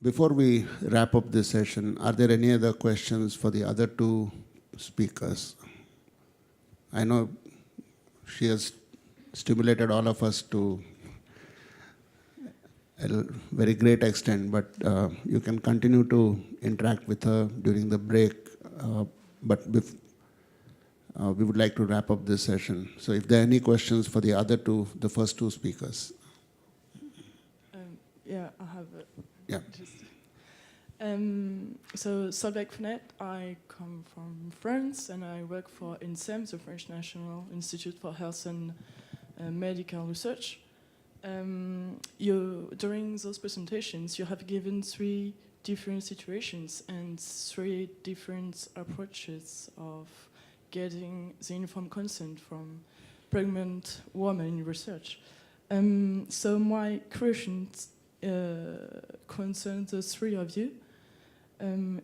Before we wrap up this session, are there any other questions for the other two speakers? I know she has stimulated all of us to a very great extent, but you can continue to interact with her during the break. But we would like to wrap up this session. So if there are any questions for the other two, the first two speakers. Yeah, I have it. Yeah. So, Solveig Fonet, I come from France and I work for INSEM, the French National Institute for Health and Medical Research. During those presentations, you have given 3 different situations and 3 different approaches of getting the informed consent from pregnant women in research. So my questions concern the 3 of you.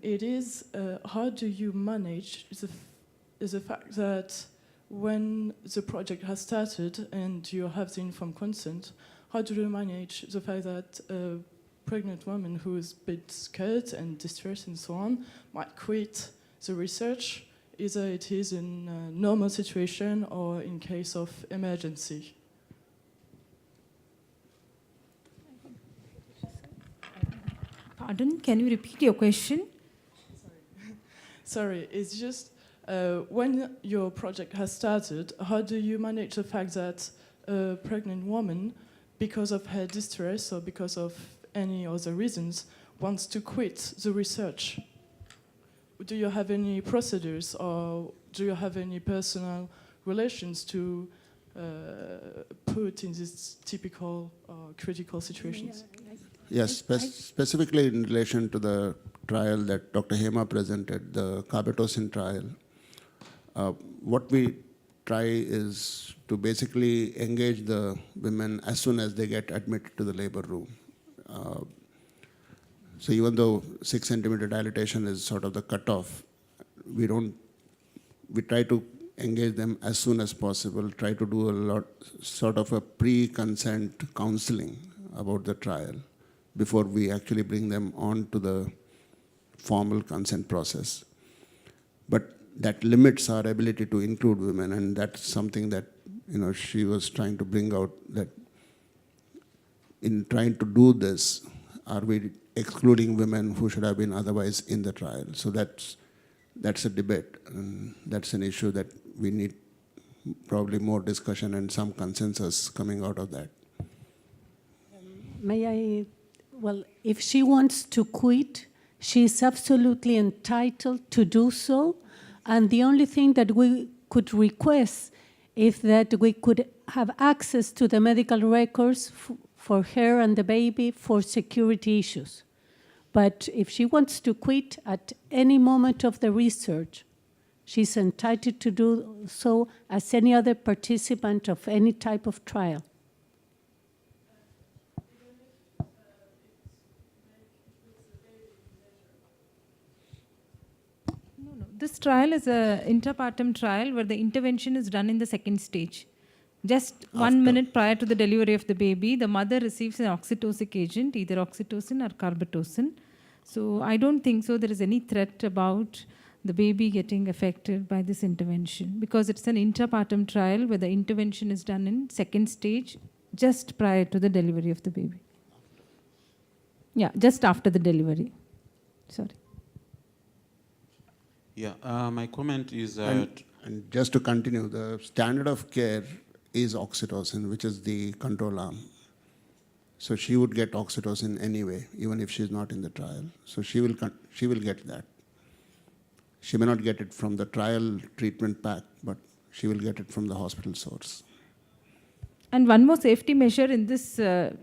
It is, how do you manage the fact that when the project has started and you have the informed consent, how do you manage the fact that a pregnant woman who is a bit scared and distressed and so on might quit the research, either it is in a normal situation or in case of emergency? Pardon, can you repeat your question? Sorry, it's just when your project has started, how do you manage the fact that a pregnant woman, because of her distress or because of any other reasons, wants to quit the research? Do you have any procedures or do you have any personal relations to put in these typical critical situations? Yes, specifically in relation to the trial that Dr. Hema presented, the carbetocin trial, what we try is to basically engage the women as soon as they get admitted to the labor room. So even though 6 centimeter dilatation is sort of the cutoff, we try to engage them as soon as possible, try to do a lot, sort of a pre-consent counseling about the trial before we actually bring them on to the formal consent process. But that limits our ability to include women, and that's something that she was trying to bring out, that in trying to do this, are we excluding women who should have been otherwise in the trial? So that's a debate, and that's an issue that we need probably more discussion and some consensus coming out of that. May I? Well, if she wants to quit, she is absolutely entitled to do so. And the only thing that we could request is that we could have access to the medical records for her and the baby for security issues. But if she wants to quit at any moment of the research, she's entitled to do so as any other participant of any type of trial. This trial is an interpartum trial where the intervention is done in the 2nd stage. Just 1 minute prior to the delivery of the baby, the mother receives an oxytocic agent, either oxytocin or carbetocin. So I don't think so there is any threat about the baby getting affected by this intervention, because it's an interpartum trial where the intervention is done in 2nd stage, just prior to the delivery of the baby. Yeah, just after the delivery. Sorry. Yeah, my comment is And just to continue, the standard of care is oxytocin, which is the control arm. So she would get oxytocin anyway, even if she's not in the trial. So she will get that. She may not get it from the trial treatment pack, but she will get it from the hospital source. And one more safety measure in this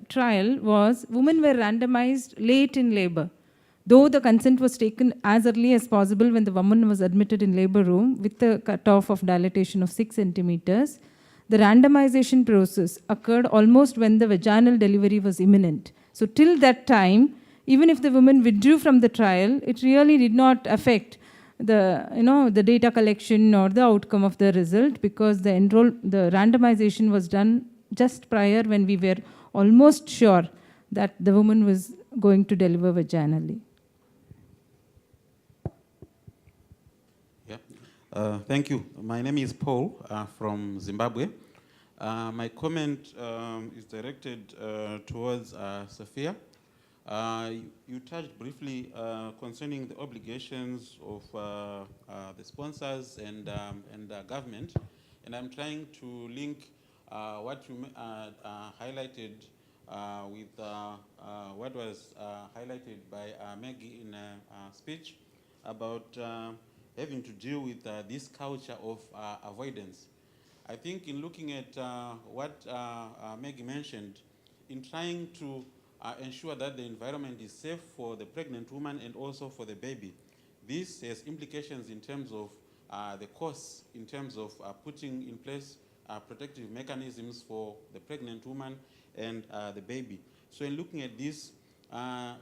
trial was women were randomized late in labor. Though the consent was taken as early as possible when the woman was admitted in labor room with a cutoff of dilatation of 6 centimeters, the randomization process occurred almost when the vaginal delivery was imminent. So till that time, even if the woman withdrew from the trial, it really did not affect the data collection or the outcome of the result, because the randomization was done just prior, when we were almost sure that the woman was going to deliver vaginally. Yeah. Thank you. My name is Paul from Zimbabwe. My comment is directed towards Sophia. You touched briefly concerning the obligations of the sponsors and government, and I'm trying to link what you highlighted with what was highlighted by Maggie in a speech about having to deal with this culture of avoidance. I think in looking at what Maggie mentioned, in trying to ensure that the environment is safe for the pregnant woman and also for the baby, this has implications in terms of the costs, in terms of putting in place protective mechanisms for the pregnant woman and the baby. So in looking at this,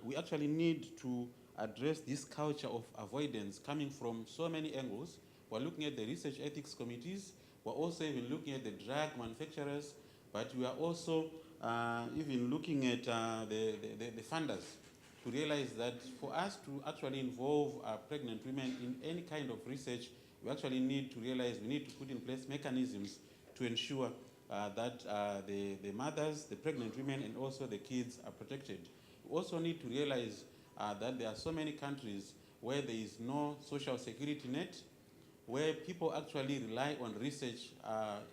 we actually need to address this culture of avoidance coming from so many angles. We're looking at the research ethics committees. We're also even looking at the drug manufacturers, but we are also even looking at the funders to realize that for us to actually involve pregnant women in any kind of research, we actually need to realize we need to put in place mechanisms to ensure that the mothers, the pregnant women, and also the kids are protected. We also need to realize that there are so many countries where there is no social security net, where people actually rely on research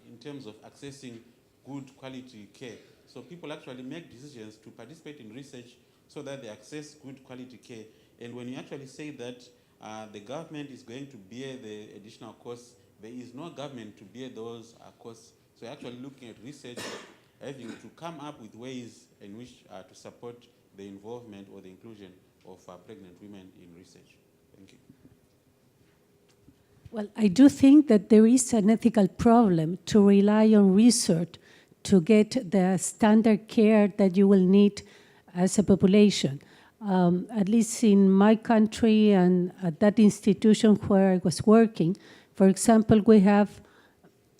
in terms of accessing good quality care. So people actually make decisions to participate in research so that they access good quality care. And when you actually say that the government is going to bear the additional costs, there is no government to bear those costs. So you're actually looking at research, having to come up with ways in which to support the involvement or the inclusion of pregnant women in research. Thank you. Well, I do think that there is an ethical problem to rely on research to get the standard care that you will need as a population. At least in my country and at that institution where I was working, for example, we have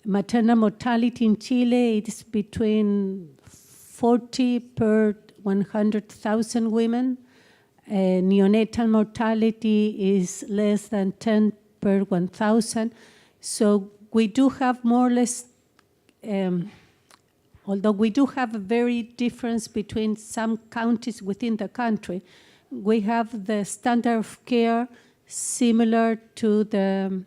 maternal mortality in Chile. It is between 40 per 100,000 women. Neonatal mortality is less than 10 per 1,000. So we do have more or less, although we do have a very difference between some counties within the country, we have the standard of care similar to the,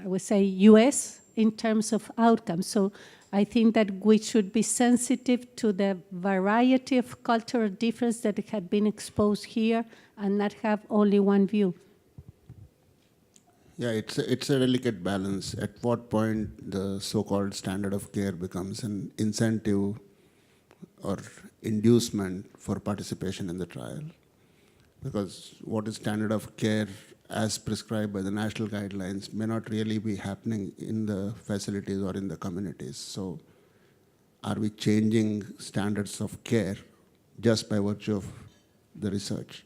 I would say, US in terms of outcomes. So I think that we should be sensitive to the variety of cultural difference that had been exposed here and not have only one view. Yeah, it's a delicate balance. At what point the so-called standard of care becomes an incentive or inducement for participation in the trial? Because what is standard of care as prescribed by the national guidelines may not really be happening in the facilities or in the communities. So are we changing standards of care just by virtue of the research?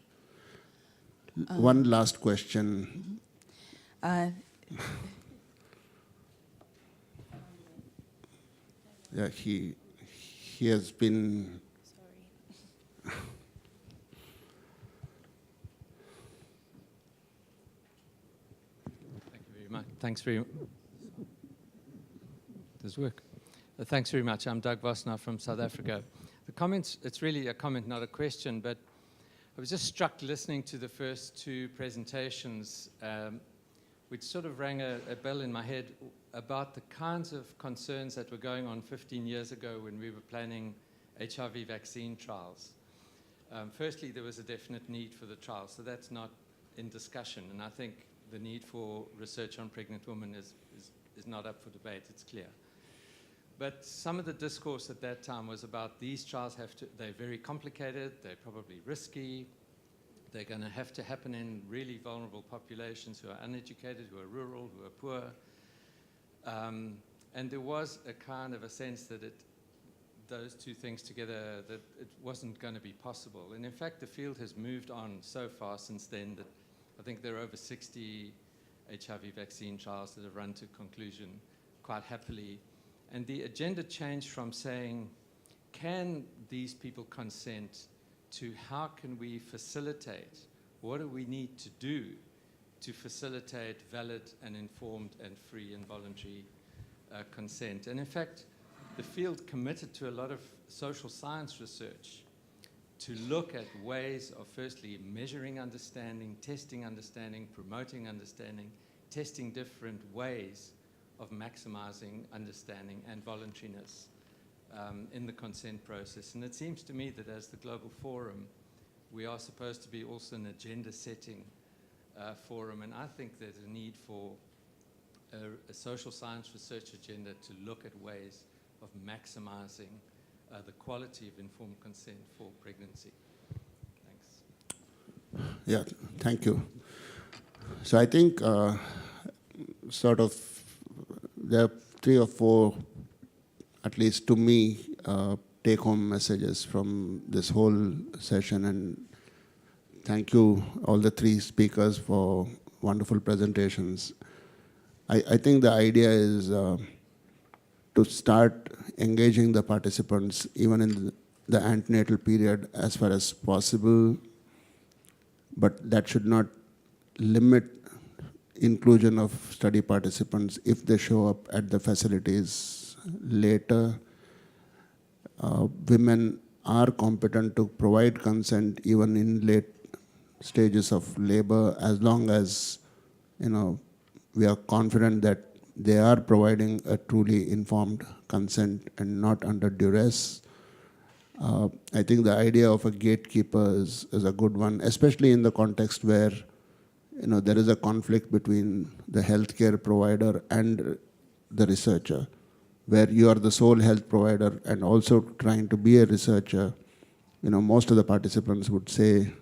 One last question. Yeah, he has been. Sorry. Thank you very much. Thanks very much. Does work? Thanks very much. I'm Doug Vosner from South Africa. The comments, it's really a comment, not a question, but I was just struck listening to the first two presentations, which sort of rang a bell in my head about the kinds of concerns that were going on 15 years ago when we were planning HIV vaccine trials. Firstly, there was a definite need for the trial, so that's not in discussion. And I think the need for research on pregnant women is not up for debate, it's clear. But some of the discourse at that time was about these trials they're very complicated, they're probably risky, they're going to have to happen in really vulnerable populations who are uneducated, who are rural, who are poor. And there was a kind of a sense that those two things together, that it wasn't going to be possible. And in fact, the field has moved on so far since then that I think there are over 60 HIV vaccine trials that have run to conclusion quite happily. And the agenda changed from saying, can these people consent to how can we facilitate, what do we need to do to facilitate valid and informed and free and voluntary consent. And in fact, the field committed to a lot of social science research to look at ways of firstly measuring understanding, testing understanding, promoting understanding, testing different ways of maximizing understanding and voluntariness in the consent process. And it seems to me that as the Global Forum, we are supposed to be also an agenda setting forum, and I think there's a need for a social science research agenda to look at ways of maximizing the quality of informed consent for pregnancy. Thanks. Yeah, thank you. So I think sort of there are 3 or 4, at least to me, take-home messages from this whole session, and thank you all the 3 speakers for wonderful presentations. I think the idea is to start engaging the participants even in the antenatal period as far as possible, but that should not limit inclusion of study participants if they show up at the facilities later. Women are competent to provide consent even in late stages of labor, as long as, you know, we are confident that they are providing a truly informed consent and not under duress. I think the idea of a gatekeeper is a good one, especially in the context where, you know, there is a conflict between the healthcare provider and the researcher, where you are the sole health provider and also trying to be a researcher. You know, most of the participants would say,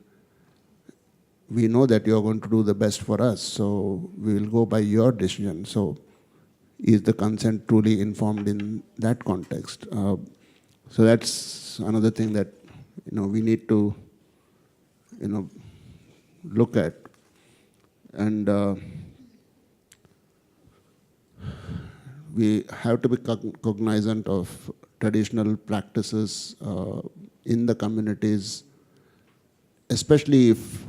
we know that you're going to do the best for us, so we will go by your decision. So is the consent truly informed in that context? So that's another thing that, you know, we need to, you know, look at. And we have to be cognizant of traditional practices in the communities, especially if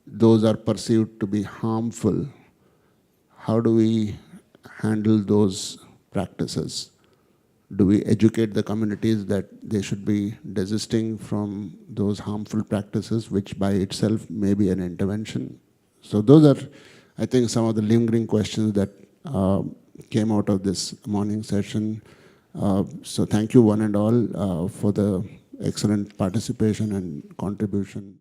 those are perceived to be harmful. How do we handle those practices? Do we educate the communities that they should be desisting from those harmful practices, which by itself may be an intervention? So those are, I think, some of the lingering questions that came out of this morning session. So thank you one and all for the excellent participation and contribution.